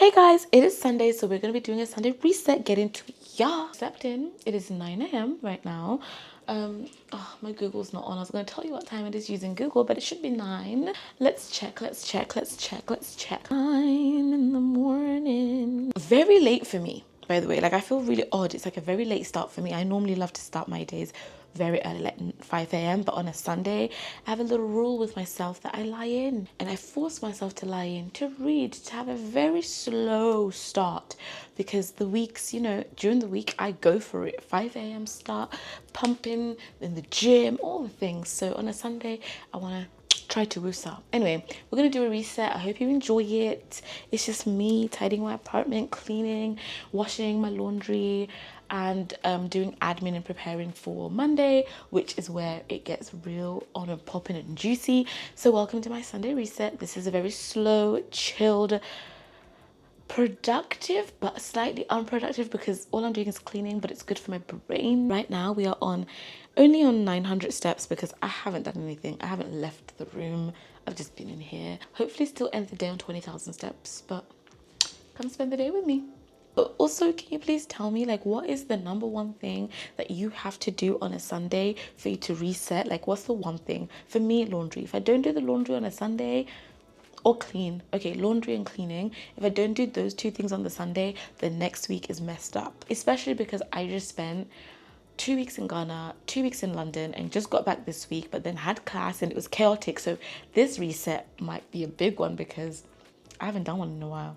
Hey guys, it is Sunday, so we're going to be doing a Sunday reset, get into ya. Slept in. It is 9 a.m. right now. My Google's not on. I was going to tell you what time it is using Google, but it should be 9. Let's check. 9 in the morning. Very late for me, by the way. Like, I feel really odd. It's like a very late start for me. I normally love to start my days very early, like 5 a.m. But on a Sunday, I have a little rule with myself that I lie in, and I force myself to lie in, to read, to have a very slow start, because the weeks, during the week, I go for it. 5 a.m. start, pumping in the gym, all the things. So on a Sunday, I want to try to woos up. Anyway, we're gonna do a reset. I hope you enjoy it. It's just me tidying my apartment, cleaning, washing my laundry, and doing admin and preparing for Monday, which is where it gets real on and popping and juicy. So welcome to my Sunday reset. This is a very slow, chilled, productive but slightly unproductive, because all I'm doing is cleaning, but it's good for my brain. Right now we are only on 900 steps because I haven't done anything. I haven't left the room. I've just been in here. Hopefully still end the day on 20,000 steps, but come spend the day with me. But also, can you please tell me, like, what is the number one thing that you have to do on a Sunday for you to reset? Like, what's the one thing? For me, laundry. If I don't do the laundry on a Sunday, or clean. Okay, laundry and cleaning. If I don't do those two things on the Sunday, the next week is messed up. Especially because I just spent 2 weeks in Ghana, 2 weeks in London, and just got back this week, but then had class and it was chaotic. So this reset might be a big one because I haven't done one in a while.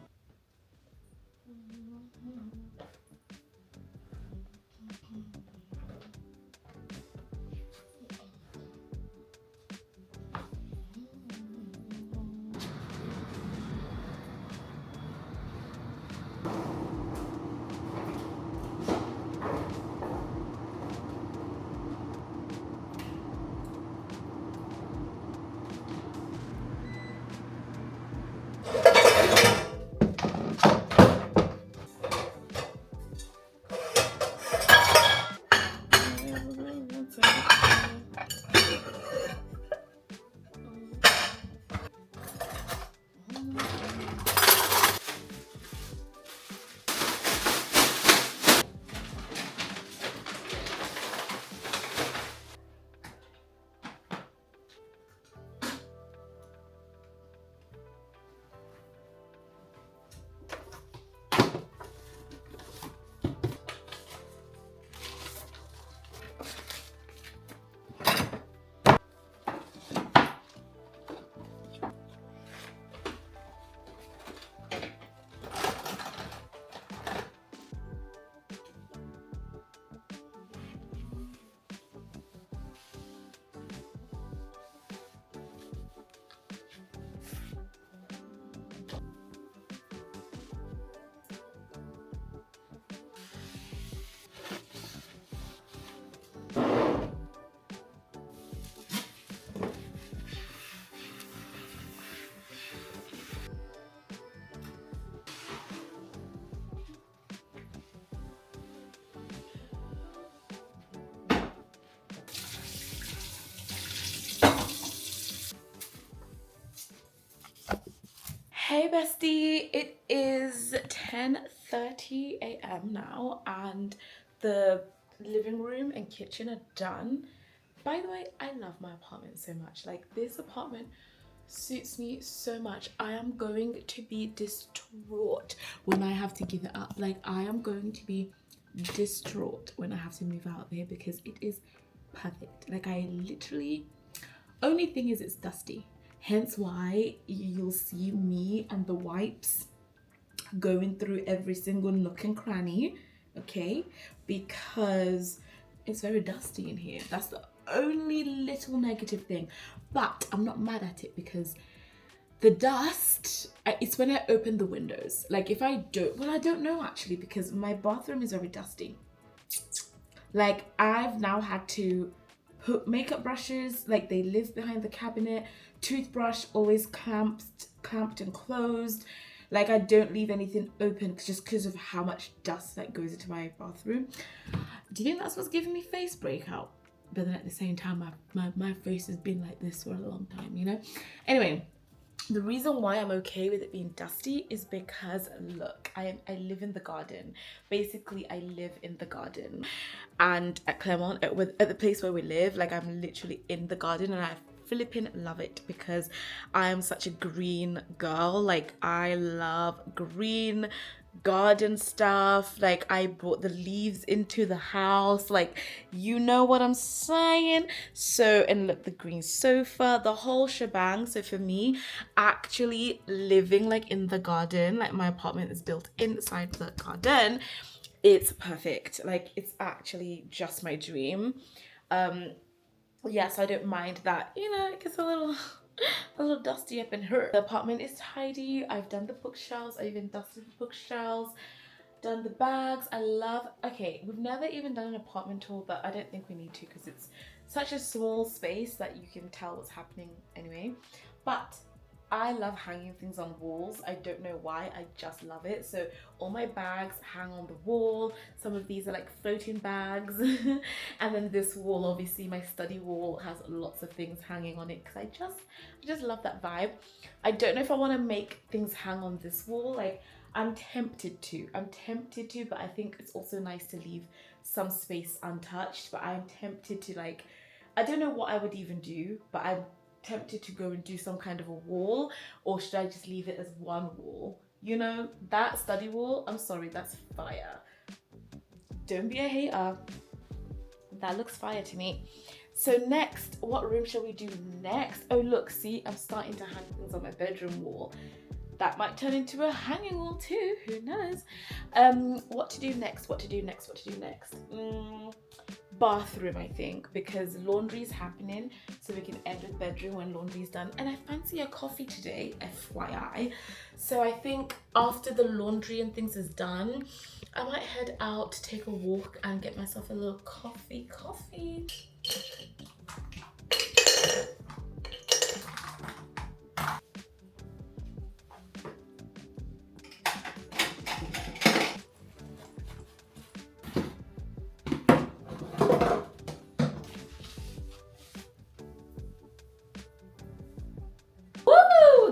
Hey bestie, it is 10:30 a.m. now and the living room and kitchen are done. By the way, I love my apartment so much. Like, this apartment suits me so much. I am going to be distraught when I have to give it up. Like, I am going to be distraught when I have to move out there because it is perfect. Like, I literally, only thing is it's dusty. Hence why you'll see me and the wipes going through every single nook and cranny, okay? Because it's very dusty in here. That's the only little negative thing. But I'm not mad at it because the dust, it's when I open the windows. Like, if I don't, well, I don't know actually, because my bathroom is very dusty. Like, I've now had to put makeup brushes, like, they live behind the cabinet. Toothbrush always clamped and closed. Like, I don't leave anything open just because of how much dust that goes into my bathroom. Do you think that's what's giving me face breakout? But then at the same time, my face has been like this for a long time, you know? Anyway, The reason why I'm okay with it being dusty is because look, I live in the garden. Basically, I live in the garden, and at Claremont, at the place where we live, like I'm literally in the garden, and I flipping love it because I am such a green girl. Like I love green garden stuff. Like I brought the leaves into the house, like you know what I'm saying. So, and look, the green sofa, the whole shebang. So for me, actually living like in the garden, like my apartment is built inside the garden, it's perfect. Like it's actually just my dream. Yes, I don't mind that, you know, it gets a little a little dusty up in here. The apartment is tidy. I've done the bookshelves. I even dusted the bookshelves, done the bags. I love, okay, we've never even done an apartment tour, but I don't think we need to because it's such a small space that you can tell what's happening anyway. But I love hanging things on walls. I don't know why, I just love it. So all my bags hang on the wall. Some of these are like floating bags. And then this wall, obviously my study wall, has lots of things hanging on it because I just love that vibe. I don't know if I want to make things hang on this wall. Like I'm tempted to, but I think it's also nice to leave some space untouched. But I'm tempted to, like, I don't know what I would even do, but I'm tempted to go and do some kind of a wall, or should I just leave it as one wall? You know, that study wall, I'm sorry, that's fire. Don't be a hater. That looks fire to me. So next, what room shall we do next? Oh look, see, I'm starting to hang things on my bedroom wall. That might turn into a hanging wall too, who knows? What to do next, bathroom, I think, because laundry is happening, so we can end with bedroom when laundry's done. And I fancy a coffee today, FYI. So I think after the laundry and things is done, I might head out to take a walk and get myself a little coffee.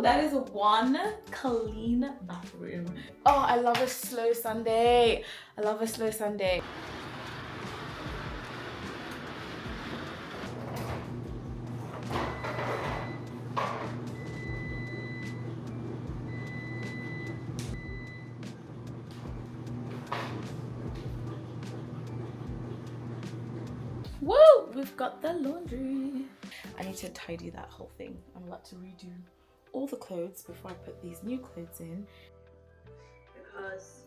That is one clean bathroom. Oh, I love a slow Sunday. Woo! We've got the laundry. I need to tidy that whole thing. I'm about to redo all the clothes before I put these new clothes in. Because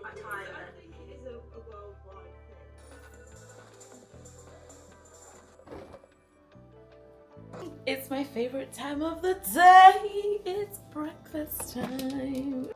I think it is a worldwide thing. It's my favorite time of the day. It's breakfast time.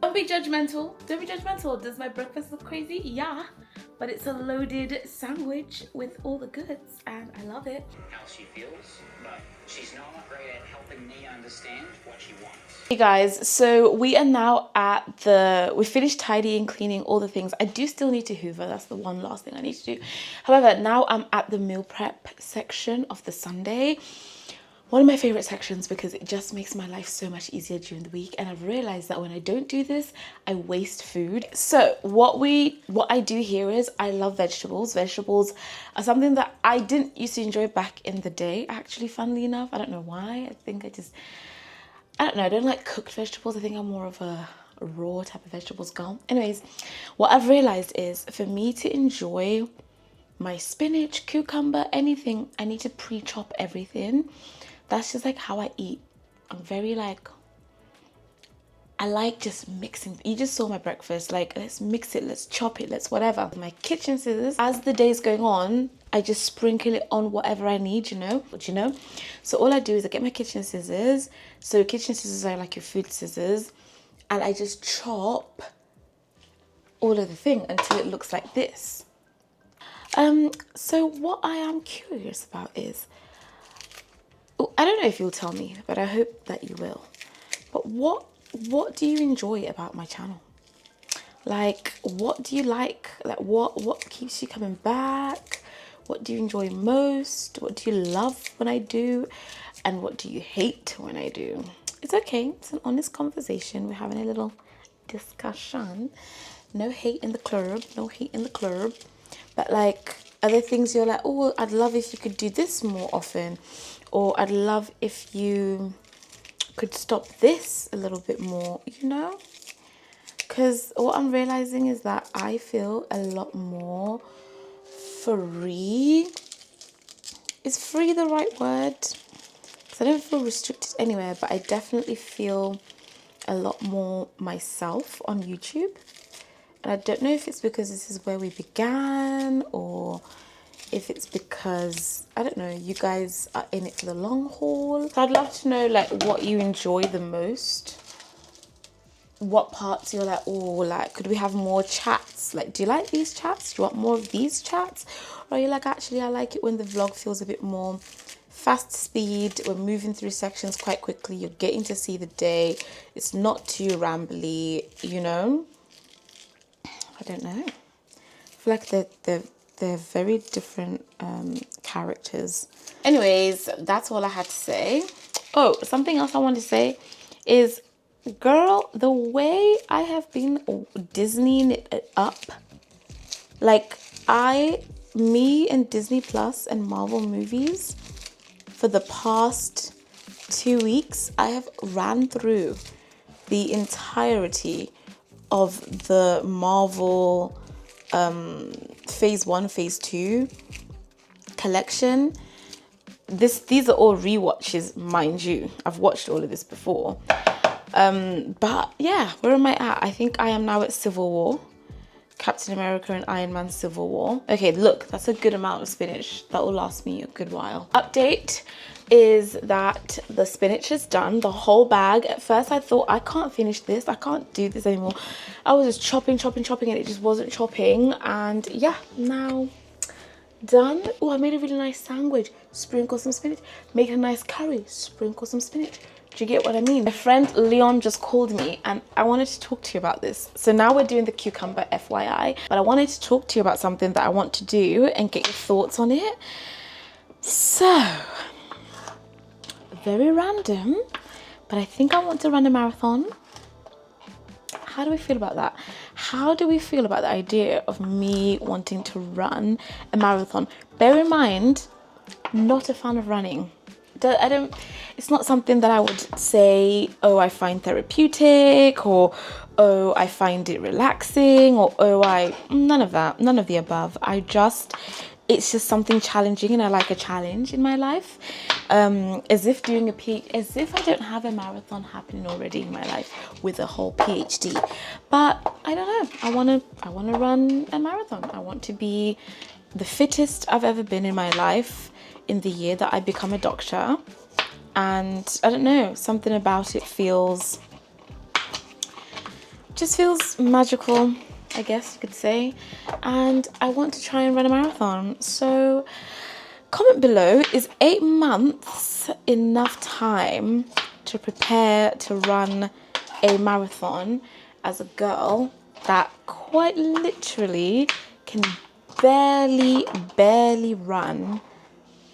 Don't be judgmental. Does my breakfast look crazy? Yeah, but it's a loaded sandwich with all the goods and I love it. How she feels, but she's not great at helping me understand what she wants. Hey guys, so we are now we finished tidying, cleaning all the things. I do still need to hoover, that's the one last thing I need to do. However, now I'm at the meal prep section of the Sunday. One of my favorite sections because it just makes my life so much easier during the week, and I've realized that when I don't do this, I waste food. So what I do here is I love vegetables. Vegetables are something that I didn't used to enjoy back in the day, actually, funnily enough. I don't know why. I don't know, I don't like cooked vegetables. I think I'm more of a raw type of vegetables girl. Anyways, what I've realized is for me to enjoy my spinach, cucumber, anything, I need to pre-chop everything. That's just like how I eat. I'm very like I like just mixing. You just saw my breakfast. Like, let's mix it, let's chop it, let's whatever. My kitchen scissors, as the day's going on, I just sprinkle it on whatever I need, you know. So all I do is I get my kitchen scissors. So kitchen scissors are like your food scissors. And I just chop all of the thing until it looks like this. So what I am curious about is, I don't know if you'll tell me, but I hope that you will. But what do you enjoy about my channel? Like, what do you like? Like, what keeps you coming back? What do you enjoy most? What do you love when I do? And what do you hate when I do? It's okay. It's an honest conversation. We're having a little discussion. No hate in the club. No hate in the club. But like, other things you're like, oh, I'd love if you could do this more often. Or I'd love if you could stop this a little bit more, you know? Because what I'm realizing is that I feel a lot more free. Is free the right word? Because I don't feel restricted anywhere, but I definitely feel a lot more myself on YouTube. And I don't know if it's because this is where we began, or if it's because, I don't know, you guys are in it for the long haul. So I'd love to know like what you enjoy the most. What parts you're like, oh, like, could we have more chats? Like, do you like these chats? Do you want more of these chats? Or are you like, actually, I like it when the vlog feels a bit more fast speed. We're moving through sections quite quickly. You're getting to see the day. It's not too rambly, you know? I don't know. I feel like they're very different characters. Anyways, that's all I had to say. Oh, something else I wanted to say is, girl, the way I have been Disneying it up, like me and Disney Plus and Marvel movies, for the past 2 weeks, I have ran through the entirety of the Marvel phase 1, phase 2 collection. These are all rewatches, mind you. I've watched all of this before. But yeah, where am I at? I think I am now at Civil War. Captain America and Iron Man Civil War. Okay, look, that's a good amount of spinach. That will last me a good while. Update is that the spinach is done, the whole bag. At first I thought, I can't finish this, I can't do this anymore. I was just chopping and it just wasn't chopping. And yeah, now done. Oh, I made a really nice sandwich. Sprinkle some spinach. Make a nice curry. Sprinkle some spinach. Do you get what I mean? My friend Leon just called me and I wanted to talk to you about this. So now we're doing the cucumber FYI, but I wanted to talk to you about something that I want to do and get your thoughts on it. So, very random, but I think I want to run a marathon. How do we feel about that? How do we feel about the idea of me wanting to run a marathon? Bear in mind, not a fan of running. It's not something that I would say, oh, I find therapeutic, or oh, I find it relaxing, or oh, none of that, none of the above. It's just something challenging, and I like a challenge in my life. As if I don't have a marathon happening already in my life with a whole PhD. But I don't know, I wanna run a marathon. I want to be the fittest I've ever been in my life in the year that I become a doctor. And I don't know, something about it just feels magical, I guess you could say. And I want to try and run a marathon. So comment below, is 8 months enough time to prepare to run a marathon as a girl that quite literally can barely run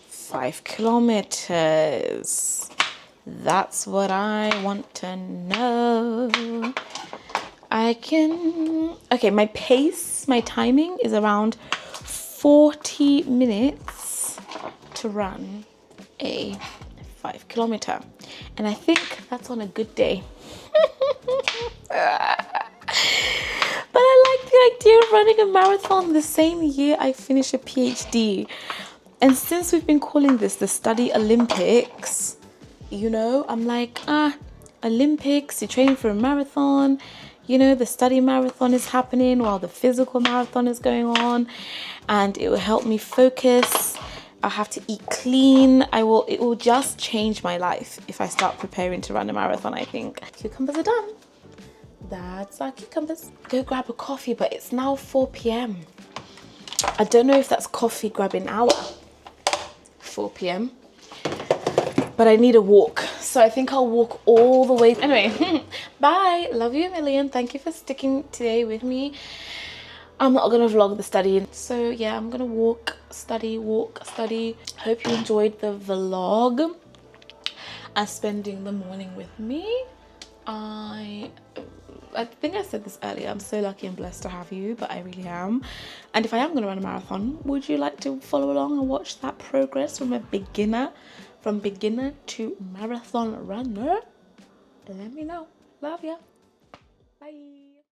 5 kilometers? That's what I want to know. Okay, my pace, my timing is around 40 minutes to run a 5 kilometer. And I think that's on a good day. But I like the idea of running a marathon the same year I finish a PhD. And since we've been calling this the Study Olympics, you know, I'm like, Olympics, you're training for a marathon. You know, the study marathon is happening while the physical marathon is going on, and it will help me focus. I have to eat clean. It will just change my life if I start preparing to run a marathon, I think. Cucumbers are done. That's our cucumbers. Go grab a coffee, but it's now 4 p.m. I don't know if that's coffee grabbing hour. 4 p.m. But I need a walk, so I think I'll walk all the way. Anyway, bye. Love you a million. Thank you for sticking today with me. I'm not gonna vlog the study, so yeah, I'm gonna walk, study. Hope you enjoyed the vlog and spending the morning with me. I think I said this earlier, I'm so lucky and blessed to have you, but I really am. And if I am going to run a marathon, would you like to follow along and watch that progress from beginner to marathon runner? Let me know. Love ya. Bye.